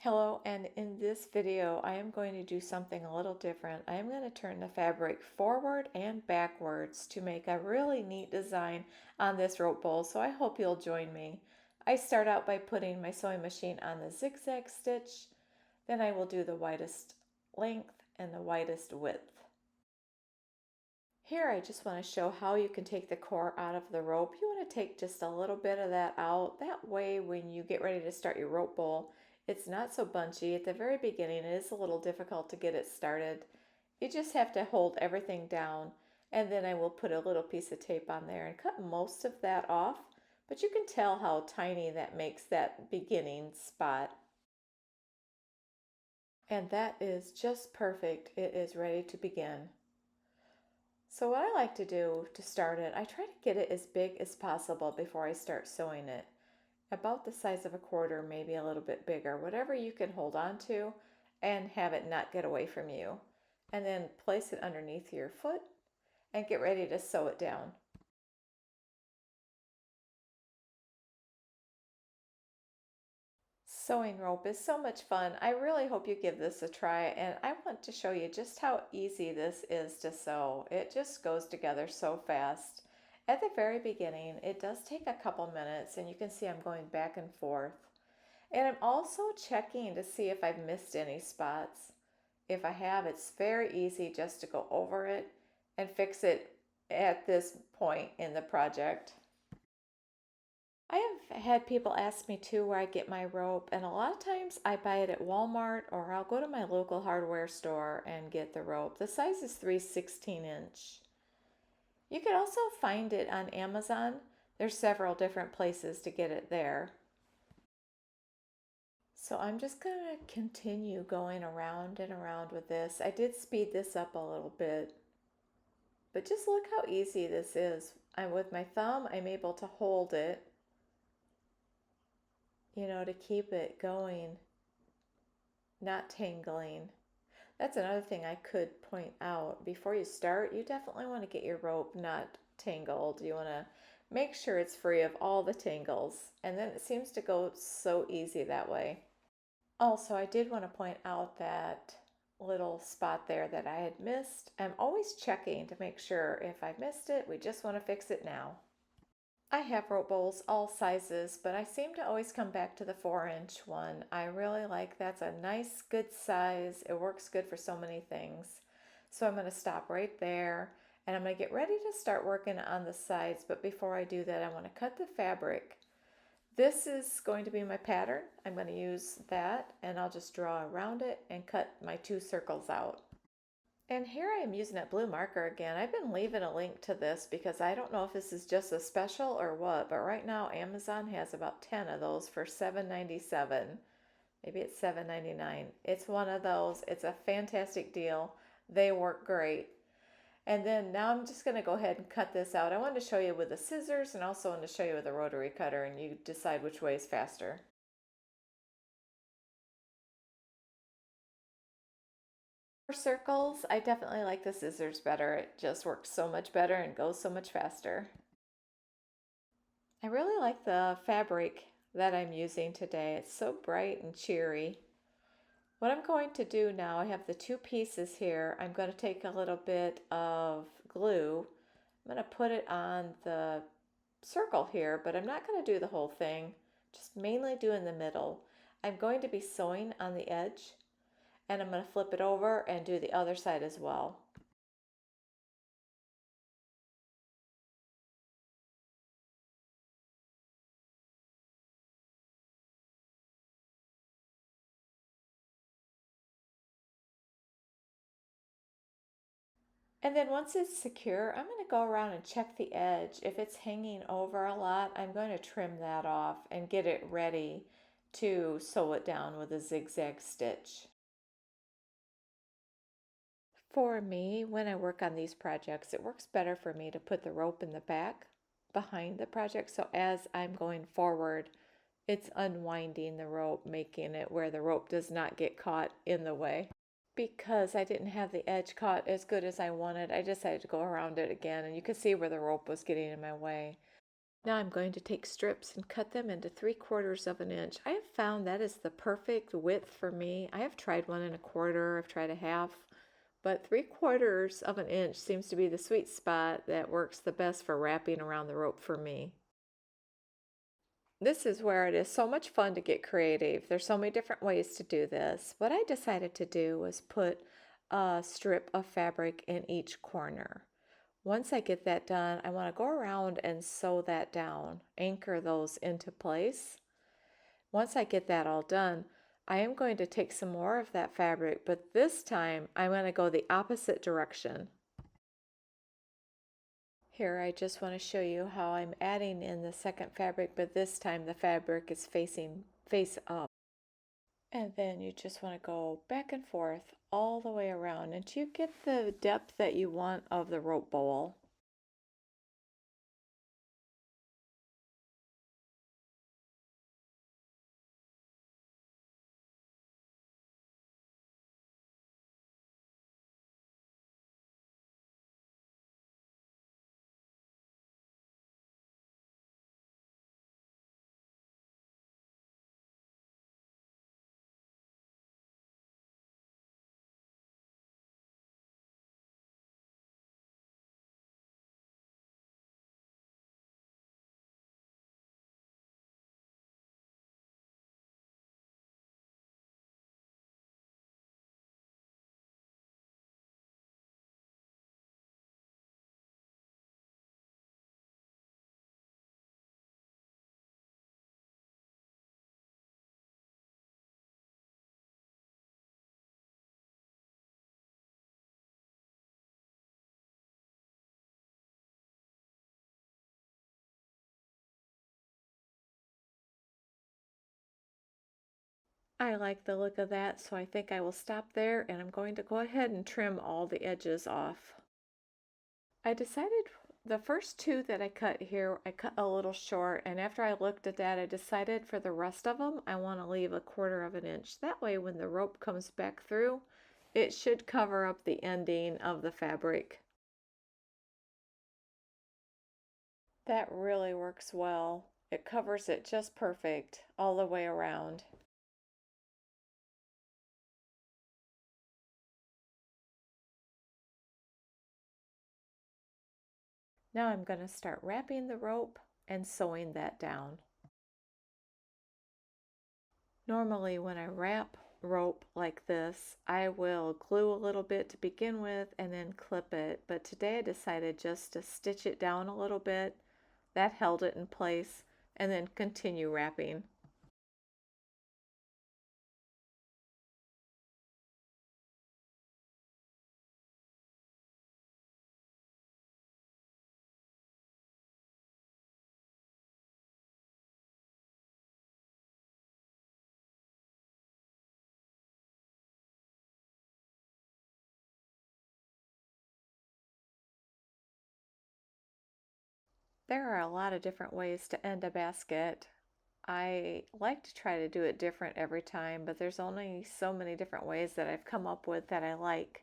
Hello, and in this video I am going to do something a little different. I am going to turn the fabric forward and backwards to make a really neat design on this rope bowl, so I hope you'll join me. I start out by putting my sewing machine on the zigzag stitch, then I will do the widest length and the widest width. Here I just want to show how you can take the core out of the rope. You want to take just a little bit of that out. That way when you get ready to start your rope bowl, it's not so bunchy. At the very beginning, it is a little difficult to get it started. You just have to hold everything down, and then I will put a little piece of tape on there and cut most of that off, but you can tell how tiny that makes that beginning spot. And that is just perfect. It is ready to begin. So what I like to do to start it, I try to get it as big as possible before I start sewing it. About the size of a quarter, maybe a little bit bigger, whatever you can hold on to and have it not get away from you. And then place it underneath your foot and get ready to sew it down. Sewing rope is so much fun. I really hope you give this a try, and I want to show you just how easy this is to sew. It just goes together so fast. At the very beginning, it does take a couple minutes, and you can see I'm going back and forth. And I'm also checking to see if I've missed any spots. If I have, it's very easy just to go over it and fix it at this point in the project. I have had people ask me too where I get my rope, and a lot of times I buy it at Walmart or I'll go to my local hardware store and get the rope. The size is 3/16". You can also find it on Amazon. There's several different places to get it there. So I'm just going to continue going around and around with this. I did speed this up a little bit, but just look how easy this is. With my thumb, I'm able to hold it, to keep it going, not tangling. That's another thing I could point out. Before you start, you definitely want to get your rope not tangled. You want to make sure it's free of all the tangles, and then it seems to go so easy that way. Also, I did want to point out that little spot there that I had missed. I'm always checking to make sure if I missed it, we just want to fix it now. I have rope bowls all sizes, but I seem to always come back to the 4-inch one. I really like that's a nice, good size. It works good for so many things. So I'm going to stop right there, and I'm going to get ready to start working on the sides. But before I do that, I want to cut the fabric. This is going to be my pattern. I'm going to use that, and I'll just draw around it and cut my 2 circles out. And here I am using that blue marker again. I've been leaving a link to this because I don't know if this is just a special or what, but right now Amazon has about 10 of those for $7.97. Maybe it's $7.99. It's one of those. It's a fantastic deal. They work great. And then now I'm just going to go ahead and cut this out. I wanted to show you with the scissors and also wanted to show you with a rotary cutter, and you decide which way is faster. For circles, I definitely like the scissors better. It just works so much better and goes so much faster. I really like the fabric that I'm using today. It's so bright and cheery. What I'm going to do now, I have the 2 pieces here. I'm going to take a little bit of glue. I'm going to put it on the circle here, but I'm not going to do the whole thing, just mainly do in the middle. I'm going to be sewing on the edge, and I'm going to flip it over and do the other side as well. And then once it's secure, I'm going to go around and check the edge. If it's hanging over a lot, I'm going to trim that off and get it ready to sew it down with a zigzag stitch. For me, when I work on these projects, it works better for me to put the rope in the back behind the project. So as I'm going forward, it's unwinding the rope, making it where the rope does not get caught in the way. Because I didn't have the edge caught as good as I wanted, I decided to go around it again, and you could see where the rope was getting in my way. Now I'm going to take strips and cut them into 3/4 of an inch. I have found that is the perfect width for me. I have tried 1 1/4, I've tried a half, but 3/4 of an inch seems to be the sweet spot that works the best for wrapping around the rope for me. This is where it is so much fun to get creative. There's so many different ways to do this. What I decided to do was put a strip of fabric in each corner. Once I get that done, I want to go around and sew that down, anchor those into place. Once I get that all done, I am going to take some more of that fabric, but this time I'm going to go the opposite direction. Here I just want to show you how I'm adding in the second fabric, but this time the fabric is facing face up. And then you just want to go back and forth all the way around until you get the depth that you want of the rope bowl. I like the look of that, so I think I will stop there and I'm going to go ahead and trim all the edges off. I decided the first two that I cut here, I cut a little short, and after I looked at that, I decided for the rest of them, I want to leave 1/4 of an inch. That way when the rope comes back through, it should cover up the ending of the fabric. That really works well. It covers it just perfect all the way around. Now I'm going to start wrapping the rope and sewing that down. Normally when I wrap rope like this, I will glue a little bit to begin with and then clip it. But today I decided just to stitch it down a little bit. That held it in place and then continue wrapping. There are a lot of different ways to end a basket. I like to try to do it different every time, but there's only so many different ways that I've come up with that I like.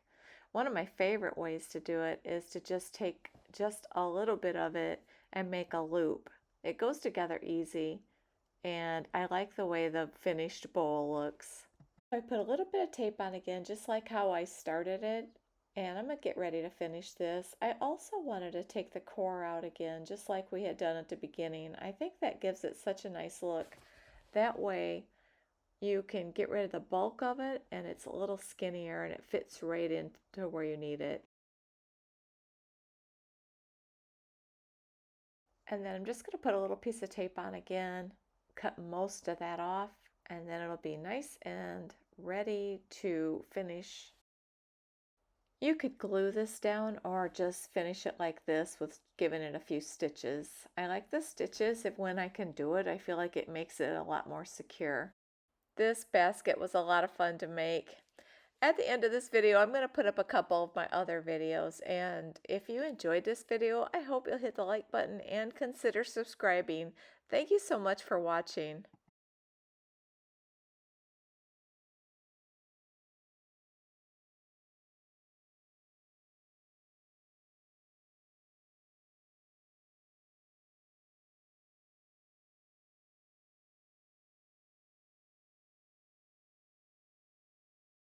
One of my favorite ways to do it is to just take just a little bit of it and make a loop. It goes together easy, and I like the way the finished bowl looks. I put a little bit of tape on again, just like how I started it, and I'm gonna get ready to finish this. I also wanted to take the core out again, just like we had done at the beginning. I think that gives it such a nice look. That way you can get rid of the bulk of it and it's a little skinnier and it fits right into where you need it. And then I'm just gonna put a little piece of tape on again, cut most of that off, and then it'll be nice and ready to finish. You could glue this down or just finish it like this with giving it a few stitches. I like the stitches if when I can do it, I feel like it makes it a lot more secure. This basket was a lot of fun to make. At the end of this video, I'm going to put up a couple of my other videos, and if you enjoyed this video, I hope you'll hit the like button and consider subscribing. Thank you so much for watching.